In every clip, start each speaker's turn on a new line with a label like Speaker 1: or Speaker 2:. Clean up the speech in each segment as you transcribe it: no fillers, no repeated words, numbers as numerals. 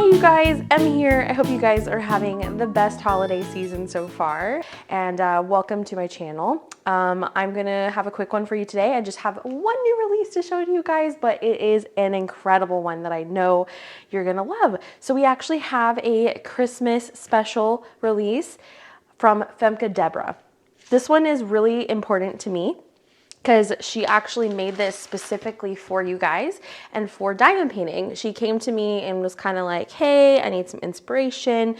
Speaker 1: Hey you guys, Em here. I hope you guys are having the best holiday season so far, and welcome to my channel. I'm gonna have a quick one for you today. I just have one new release to show to you guys, but it is an incredible one that I know you're gonna love. So we actually have a Christmas special release from Femke Deborah. This one is really important to me because she actually made this specifically for you guys and for diamond painting. She came to me and was kind of like, hey, I need some inspiration.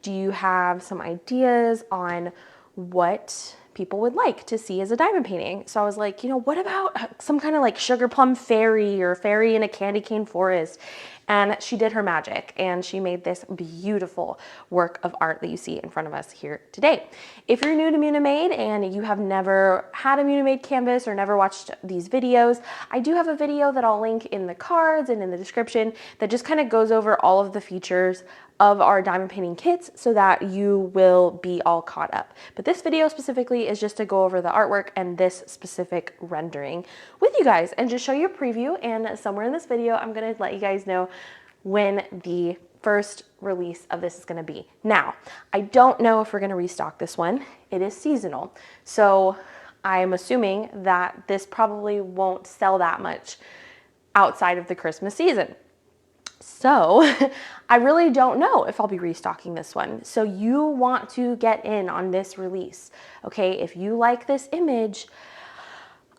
Speaker 1: Do you have some ideas on what people would like to see as a diamond painting? So I was like, you know, what about some kind of like sugar plum fairy or fairy in a candy cane forest? And she did her magic and she made this beautiful work of art that you see in front of us here today. If you're new to Munimade and you have never had a Munimade canvas or never watched these videos, I do have a video that I'll link in the cards and in the description that just kind of goes over all of the features of our diamond painting kits so that you will be all caught up. But this video specifically is just to go over the artwork and this specific rendering with you guys and just show you a preview. And somewhere in this video, I'm gonna let you guys know when the first release of this is gonna be. Now, I don't know if we're gonna restock this one. It is seasonal. So I'm assuming that this probably won't sell that much outside of the Christmas season. So I really don't know if I'll be restocking this one. So you want to get in on this release, okay? If you like this image,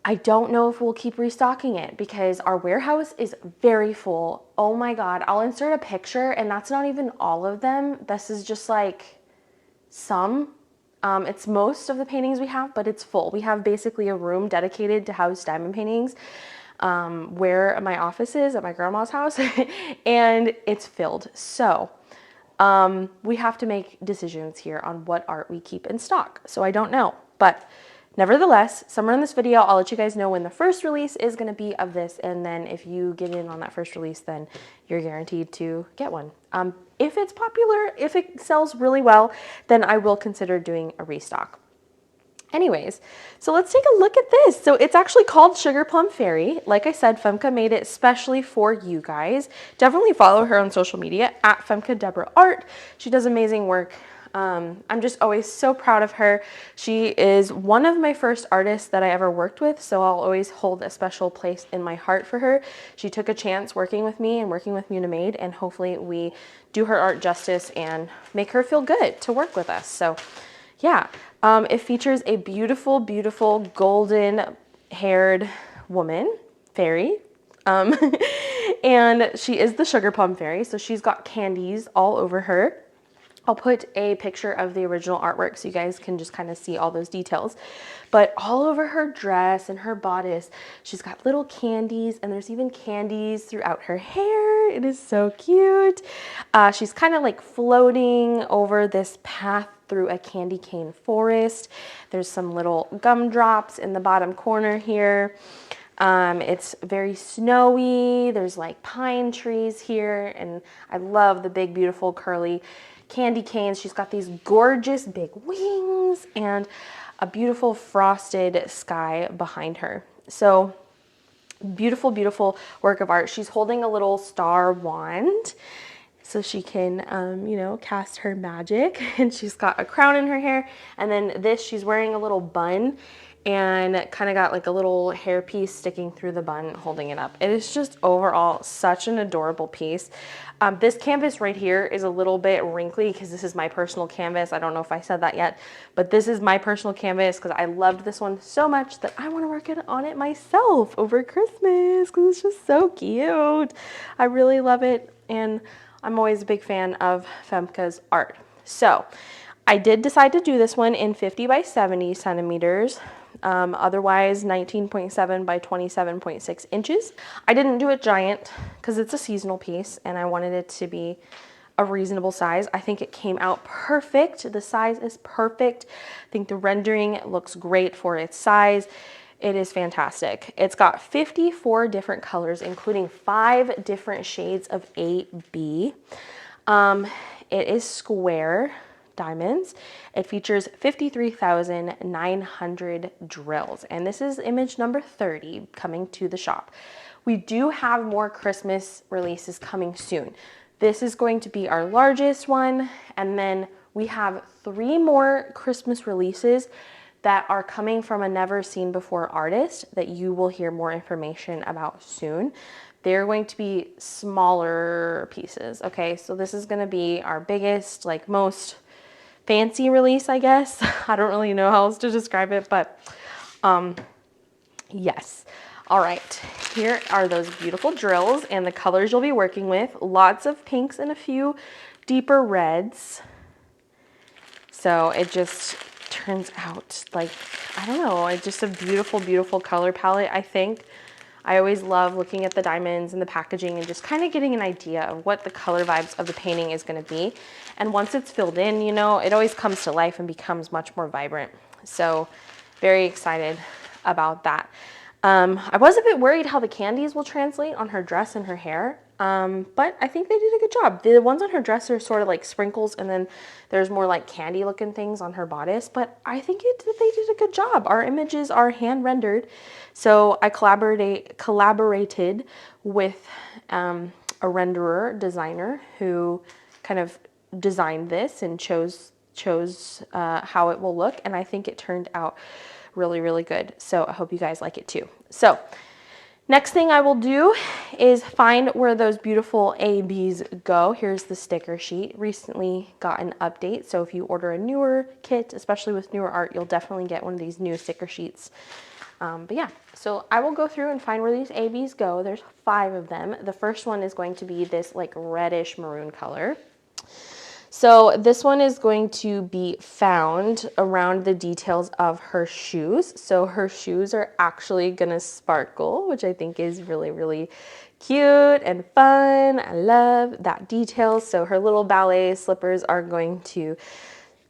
Speaker 1: I don't know if we'll keep restocking it because our warehouse is very full. Oh my God, I'll insert a picture and that's not even all of them. This is just like some. It's most of the paintings we have, but it's full. We have basically a room dedicated to house diamond paintings. Where my office is at my grandma's house and it's filled. So we have to make decisions here on what art we keep in stock. So I don't know, but nevertheless, somewhere in this video, I'll let you guys know when the first release is going to be of this. And then if you get in on that first release, then you're guaranteed to get one. If it's popular, if it sells really well, then I will consider doing a restock. Anyways, so let's take a look at this. So it's actually called Sugar Plum Fairy. Like I said, Femke made it especially for you guys. Definitely follow her on social media at Femke Deborah Art. She does amazing work. I'm just always so proud of her. She is one of my first artists that I ever worked with, so I'll always hold a special place in my heart for her. She took a chance working with me and working with Munimade, and hopefully we do her art justice and make her feel good to work with us. So yeah, it features a beautiful, beautiful golden haired woman, fairy. And she is the Sugar Plum Fairy. So she's got candies all over her. I'll put a picture of the original artwork so you guys can just kind of see all those details. But all over her dress and her bodice, she's got little candies, and there's even candies throughout her hair. It is so cute. She's kind of like floating over this path through a candy cane forest. There's some little gumdrops in the bottom corner here. It's very snowy. There's like pine trees here, and I love the big, beautiful, curly candy canes. She's got these gorgeous big wings and a beautiful frosted sky behind her. So beautiful, beautiful work of art. She's holding a little star wand so she can, you know, cast her magic. And she's got a crown in her hair. And then this, she's wearing a little bun and kind of got like a little hairpiece sticking through the bun, holding it up. It is just overall such an adorable piece. This canvas right here is a little bit wrinkly because this is my personal canvas. I don't know if I said that yet, but this is my personal canvas because I loved this one so much that I want to work on it myself over Christmas because it's just so cute. I really love it, and I'm always a big fan of Femke's art. So I did decide to do this one in 50 by 70 centimeters. Otherwise 19.7 by 27.6 inches. I didn't do it giant because it's a seasonal piece and I wanted it to be a reasonable size. I think it came out perfect. The size is perfect. I think the rendering looks great for its size. It is fantastic. It's got 54 different colors, including 5 different shades of 8B. It is square diamonds. It features 53,900 drills, and this is image number 30 coming to the shop. We do have more Christmas releases coming soon. This is going to be our largest one. And then we have 3 more Christmas releases that are coming from a never seen before artist that you will hear more information about soon. They're going to be smaller pieces, okay? So this is gonna be our biggest, like most fancy release, I guess. I don't really know how else to describe it, but yes. All right, here are those beautiful drills and the colors you'll be working with. Lots of pinks and a few deeper reds. So it just turns out like, I don't know, it's just a beautiful, beautiful color palette, I think. I always love looking at the diamonds and the packaging and just kind of getting an idea of what the color vibes of the painting is going to be. And once it's filled in, you know, it always comes to life and becomes much more vibrant. So very excited about that. I was a bit worried how the candies will translate on her dress and her hair, but I think they did a good job. The ones on her dress are sort of like sprinkles, and then there's more like candy looking things on her bodice, but I think they did a good job. Our images are hand rendered, so I collaborated with a renderer designer who kind of designed this and chose how it will look, and I think it turned out really, really good. So I hope you guys like it too. So next thing I will do is find where those beautiful ABs go. Here's the sticker sheet. Recently got an update. So if you order a newer kit, especially with newer art, you'll definitely get one of these new sticker sheets. But yeah, so I will go through and find where these ABs go. There's 5 of them. The first one is going to be this like reddish maroon color. So this one is going to be found around the details of her shoes. So her shoes are actually gonna sparkle, which I think is really, really cute and fun. I love that detail. So her little ballet slippers are going to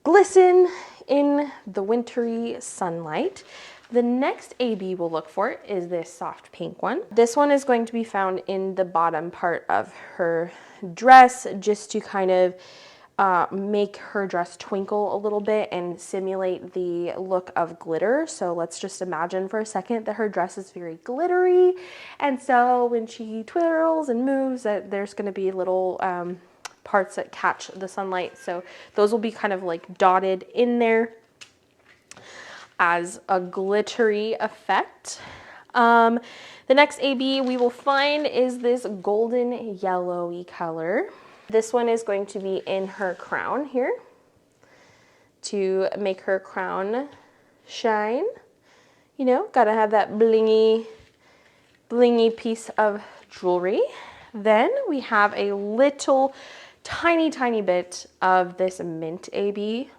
Speaker 1: glisten in the wintry sunlight. The next AB we'll look for is this soft pink one. This one is going to be found in the bottom part of her dress, just to kind of make her dress twinkle a little bit and simulate the look of glitter. So let's just imagine for a second that her dress is very glittery, and so when she twirls and moves, that there's going to be little parts that catch the sunlight. So those will be kind of like dotted in there as a glittery effect. The next AB we will find is this golden yellowy color. This one is going to be in her crown here to make her crown shine. You know, gotta have that blingy piece of jewelry. Then we have a little tiny bit of this mint AB.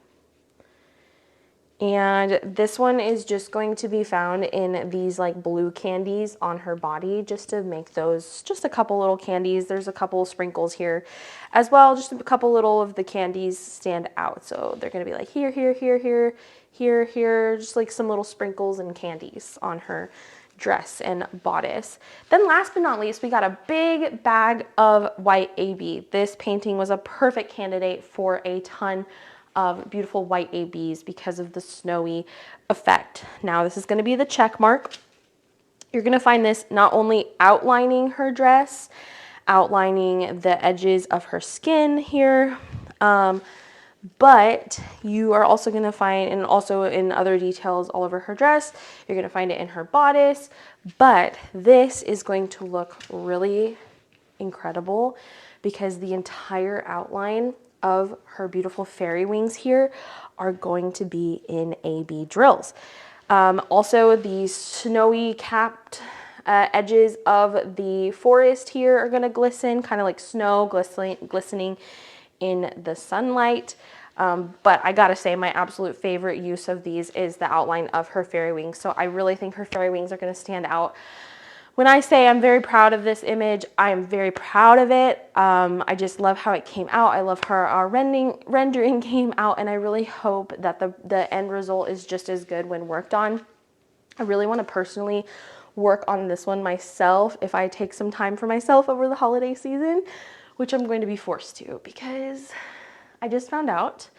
Speaker 1: And this one is just going to be found in these like blue candies on her body, just to make those, just a couple little candies. There's a couple sprinkles here as well, just a couple little of the candies stand out. So they're gonna be like here, just like some little sprinkles and candies on her dress and bodice. Then last but not least, we got a big bag of white AB. This painting was a perfect candidate for a ton of beautiful white ABs because of the snowy effect. Now this is going to be the check mark. You're going to find this not only outlining her dress, outlining the edges of her skin here, but you are also going to find, and also in other details all over her dress, you're going to find it in her bodice. But this is going to look really incredible because the entire outline of her beautiful fairy wings here are going to be in AB drills. Also, the snowy capped edges of the forest here are going to glisten, kind of like snow glistening in the sunlight. But I gotta say, my absolute favorite use of these is the outline of her fairy wings. So I really think her fairy wings are going to stand out. When I say I'm very proud of this image, I am very proud of it. I just love how it came out. I love how our rendering came out, and I really hope that the end result is just as good when worked on. I really want to personally work on this one myself if I take some time for myself over the holiday season, which I'm going to be forced to, because I just found out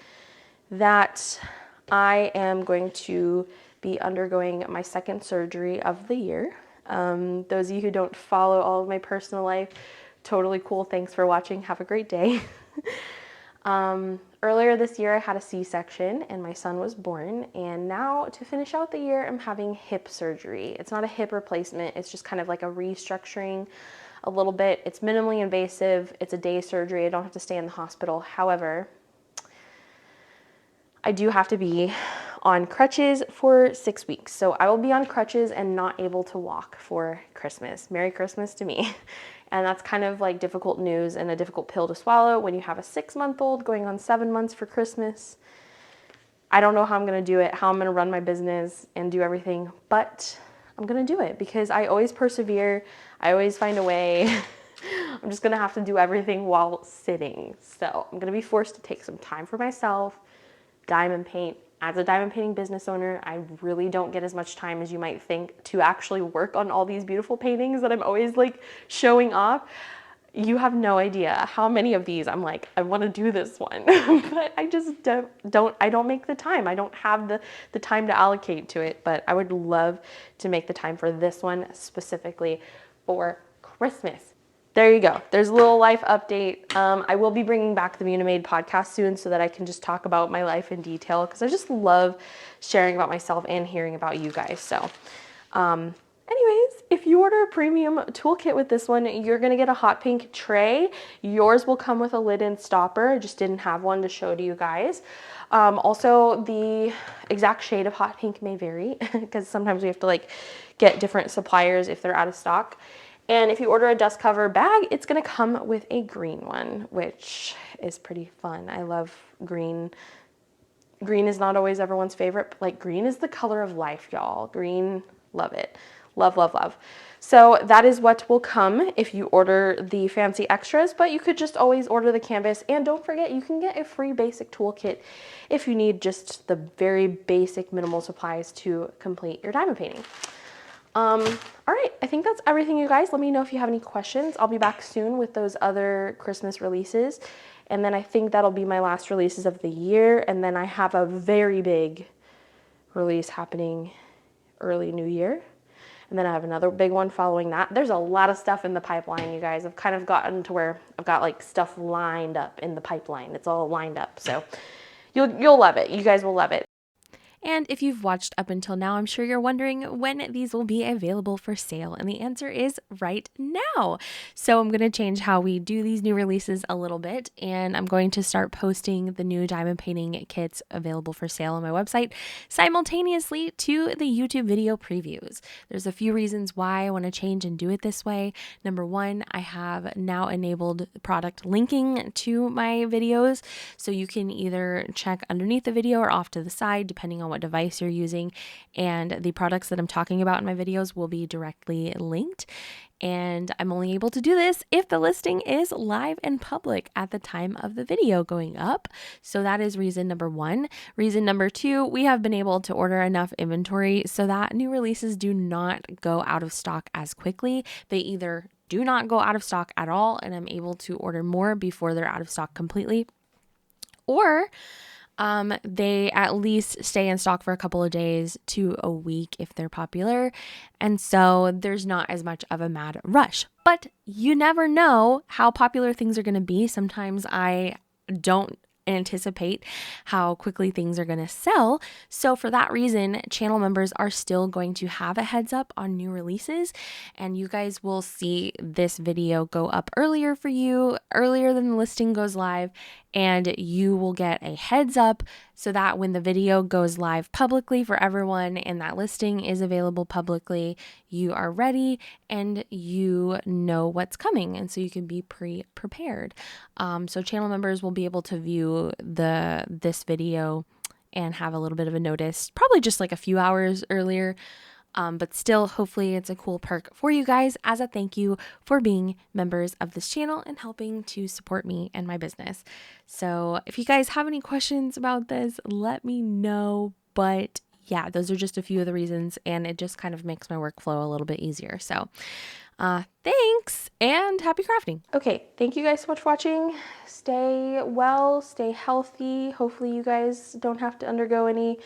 Speaker 1: that I am going to be undergoing my second surgery of the year. Those of you who don't follow all of my personal life totally cool. Thanks for watching. Have a great day. Earlier this year, I had a C-section and my son was born. And now to finish out the year, I'm having hip surgery. It's not a hip replacement. It's just kind of like a restructuring a little bit. It's minimally invasive. It's a day surgery. I don't have to stay in the hospital. However, I do have to be on crutches for 6 weeks. So I will be on crutches and not able to walk for Christmas. Merry Christmas to me. And that's kind of like difficult news and a difficult pill to swallow when you have a 6-month-old going on 7 months for Christmas. I don't know how I'm gonna do it, how I'm gonna run my business and do everything, but I'm gonna do it because I always persevere. I always find a way. I'm just gonna have to do everything while sitting. So I'm gonna be forced to take some time for myself, diamond paint. As a diamond painting business owner, I really don't get as much time as you might think to actually work on all these beautiful paintings that I'm always like showing off. You have no idea how many of these I'm like, I want to do this one, but I just don't make the time. I don't have the time to allocate to it, but I would love to make the time for this one specifically for Christmas. There you go. There's a little life update. I will be bringing back the Munimade podcast soon so that I can just talk about my life in detail because I just love sharing about myself and hearing about you guys. So anyways, if you order a premium toolkit with this one, you're going to get a hot pink tray. Yours will come with a lid and stopper. I just didn't have one to show to you guys. Also, the exact shade of hot pink may vary because sometimes we have to like get different suppliers if they're out of stock. And if you order a dust cover bag, it's gonna come with a green one, which is pretty fun. I love green. Green is not always everyone's favorite, but like green is the color of life, y'all. Green, love it. Love, love, love. So that is what will come if you order the fancy extras, but you could just always order the canvas. And don't forget, you can get a free basic toolkit if you need just the very basic minimal supplies to complete your diamond painting. All right, I think that's everything, you guys. Let me know if you have any questions. I'll be back soon with those other Christmas releases. And then I think that'll be my last releases of the year. And then I have a very big release happening early New Year. And then I have another big one following that. There's a lot of stuff in the pipeline, you guys. I've kind of gotten to where I've got like stuff lined up in the pipeline. It's all lined up. So you'll love it. You guys will love it.
Speaker 2: And if you've watched up until now, I'm sure you're wondering when these will be available for sale. And the answer is right now. So I'm going to change how we do these new releases a little bit. And I'm going to start posting the new diamond painting kits available for sale on my website simultaneously to the YouTube video previews. There's a few reasons why I want to change and do it this way. Number one, I have now enabled product linking to my videos. So you can either check underneath the video or off to the side, depending on what device you're using, and the products that I'm talking about in my videos will be directly linked. And I'm only able to do this if the listing is live and public at the time of the video going up. So that is reason number one. Reason number two, we have been able to order enough inventory so that new releases do not go out of stock as quickly. They either do not go out of stock at all, and I'm able to order more before they're out of stock completely, or they at least stay in stock for a couple of days to a week if they're popular. And so there's not as much of a mad rush. But you never know how popular things are going to be. Sometimes I don't anticipate how quickly things are going to sell. So for that reason, channel members are still going to have a heads up on new releases, and you guys will see this video go up earlier for you, earlier than the listing goes live, and you will get a heads up so that when the video goes live publicly for everyone and that listing is available publicly, you are ready and you know what's coming, and so you can be prepared. So channel members will be able to view this video and have a little bit of a notice, probably just like a few hours earlier. But still, hopefully it's a cool perk for you guys as a thank you for being members of this channel and helping to support me and my business. So if you guys have any questions about this, let me know. But yeah, those are just a few of the reasons, and it just kind of makes my workflow a little bit easier. So thanks and happy crafting.
Speaker 1: Okay, thank you guys so much for watching. Stay well, stay healthy. Hopefully you guys don't have to undergo any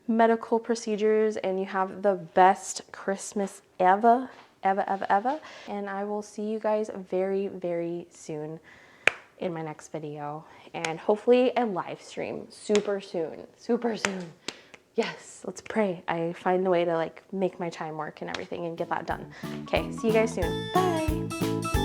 Speaker 1: medical procedures and you have the best Christmas ever. Eva. And I will see you guys very, very soon in my next video. And hopefully a live stream super soon. Yes, let's pray. I find the way to like make my time work and everything and get that done. Okay, see you guys soon. Bye.